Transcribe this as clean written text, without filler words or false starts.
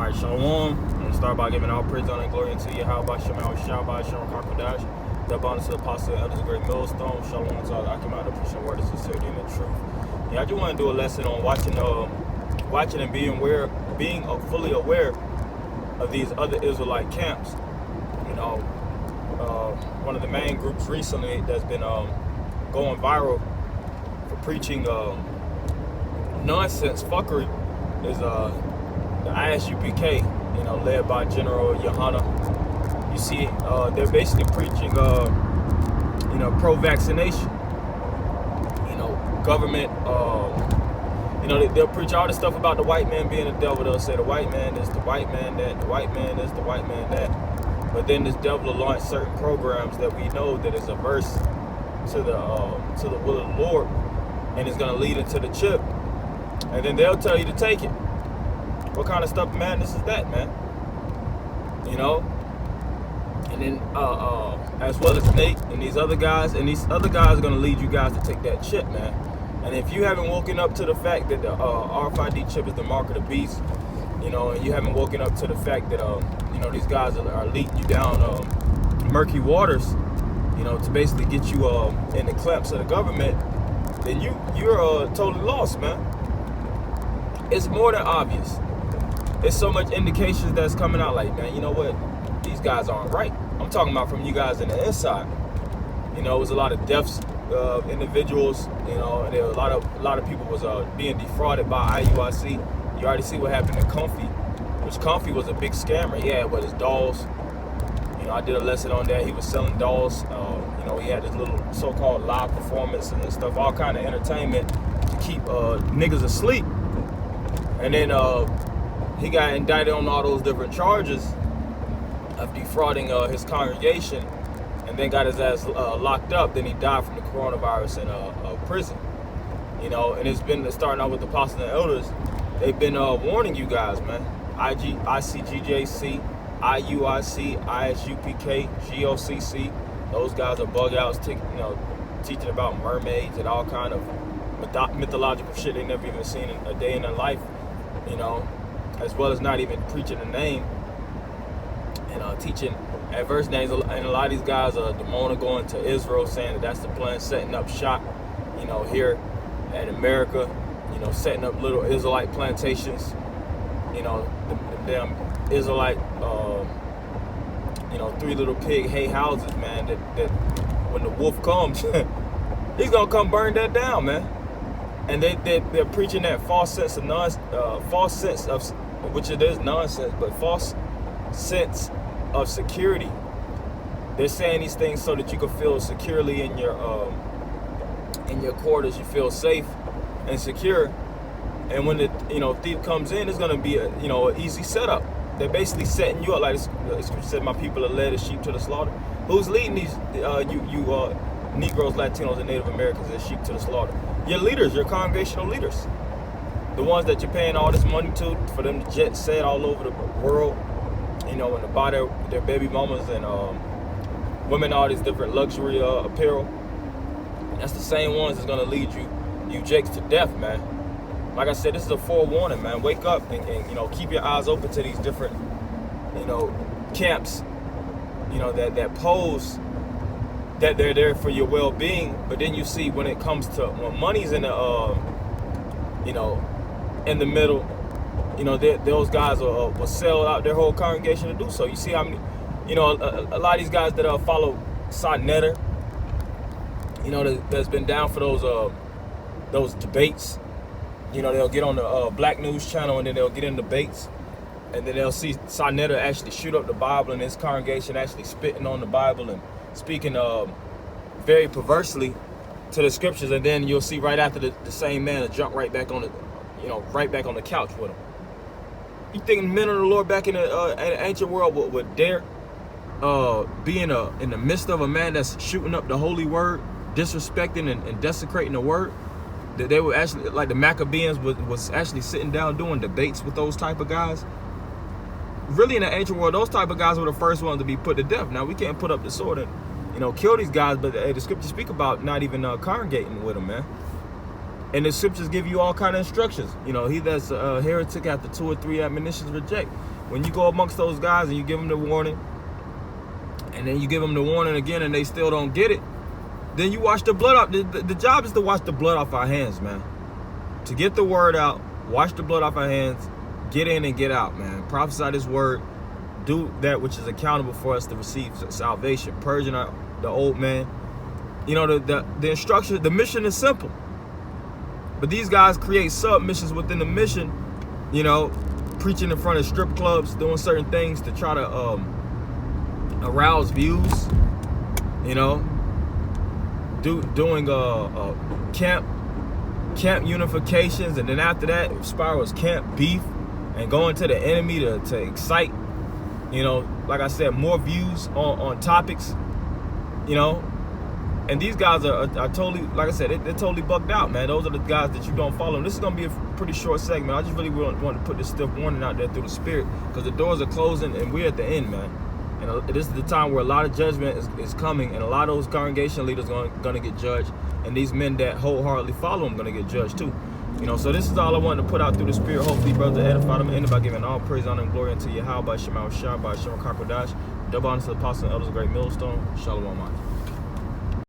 Alright, Shalom. I'm going to start by giving all praise, honor, and glory unto you. How about Shemel Shabbat, Shalom Kakadash. The bonus to the apostle and elders, great millstone. Shalom to all the Akim out of preaching word of sincerity and the truth. Yeah, I just want to do a lesson on watching and being fully aware of these other Israelite camps. You know, one of the main groups recently that's been going viral for preaching nonsense fuckery is the ISUPK, you know, led by General Yohana. You see, they're basically preaching, you know, pro-vaccination. You know, government. You know, they'll preach all this stuff about the white man being the devil. They'll say the white man is the white man that, the white man is the white man that. But then this devil will launch certain programs that we know that is averse to the will of the Lord, and it's going to lead into the chip. And then they'll tell you to take it. What kind of stuff madness is that, man? You know? And then, as well as Nate and these other guys are going to lead you guys to take that chip, man. And if you haven't woken up to the fact that the RFID chip is the mark of the beast, you know, and you haven't woken up to the fact that, you know, these guys are leading you down murky waters, you know, to basically get you in the clamps of the government, then you're totally lost, man. It's more than obvious. There's so much indications that's coming out like, man, you know what? These guys aren't right. I'm talking about from you guys in the inside. You know, it was a lot of deaths of individuals, you know, and there were a lot of people was being defrauded by IUIC. You already see what happened to Comfy, which Comfy was a big scammer. He had his dolls. You know, I did a lesson on that. He was selling dolls. You know, he had his little so-called live performance and stuff, all kind of entertainment to keep niggas asleep. And then he got indicted on all those different charges of defrauding his congregation, and then got his ass locked up. Then he died from the coronavirus in prison. You know, and it's been starting out with the apostles and elders. They've been warning you guys, man. ICGJC, IUIC, ISUPK, GOCC. Those guys are bug outs, teaching about mermaids and all kind of mythological shit they never even seen in a day in their life. You know, as well as not even preaching the name and teaching adverse names. And a lot of these guys are Demona going to Israel, saying that that's the plan, setting up shop, you know, here in America, you know, setting up little Israelite plantations, you know, them Israelite, you know, 3 little pig hay houses, man, that when the wolf comes, he's gonna come burn that down, man. And they're preaching that false sense of which it is nonsense, but false sense of security. They're saying these things so that you can feel securely in your quarters. You feel safe and secure. And when the thief comes in, it's gonna be an easy setup. They're basically setting you up like the scripture said, "My people are led as sheep to the slaughter." Who's leading these Negroes, Latinos, and Native Americans as sheep to the slaughter? Your leaders, your congregational leaders, the ones that you're paying all this money to for them to jet set all over the world, you know, and to buy their baby mamas and women all these different luxury apparel. That's the same ones that's gonna lead you jakes to death, man. Like I said, this is a forewarning, man. Wake up and you know, keep your eyes open to these different, you know, camps, you know, that pose that they're there for your well-being. But then you see when it comes to when money's in the you know, in the middle, you know, those guys will sell out their whole congregation to do so. You see how many, you know, a lot of these guys that follow Sonetta, you know, that's been down for those debates. You know, they'll get on the Black News channel and then they'll get in debates, and then they'll see Sonetta actually shoot up the Bible and his congregation actually spitting on the Bible and speaking very perversely to the scriptures, and then you'll see right after the same man will jump right back on the couch with him. You think the men of the Lord back in the ancient world would dare be in the midst of a man that's shooting up the holy word, disrespecting and desecrating the word? That they were actually, like the Maccabees was actually sitting down doing debates with those type of guys. Really, in the ancient world, those type of guys were the first ones to be put to death. Now, we can't put up the sword and, you know, kill these guys, but the scriptures speak about not even congregating with them, man. And the scriptures give you all kind of instructions. You know, he that's a heretic after 2 or 3 admonitions reject. when you go amongst those guys and you give them the warning, and then you give them the warning again and they still don't get it, then you wash the blood off. The job is to wash the blood off our hands, man. To get the word out, wash the blood off our hands, get in and get out, man. Prophesy this word, do that which is accountable for us to receive salvation, purging out the old man. You know, the instruction, the mission is simple. But these guys create sub-missions within the mission, you know, preaching in front of strip clubs, doing certain things to try to arouse views, you know, doing camp unifications, and then after that it spirals camp beef and going to the enemy to excite, you know, like I said, more views on topics, you know. And these guys are totally, like I said, they're totally bugged out, man. Those are the guys that you don't follow. And this is going to be a pretty short segment. I just really want to put this stiff warning out there through the Spirit, because the doors are closing and we're at the end, man. And this is the time where a lot of judgment is coming, and a lot of those congregation leaders are going to get judged, and these men that wholeheartedly follow them are going to get judged too. You know, so this is all I wanted to put out through the Spirit. Hopefully, brother, edify them, end by giving all praise, honor, and glory unto Yahweh by Shema Shah, by Shema Kakodash. Double honor to the apostles and elders of Great Millstone. Shalom, man.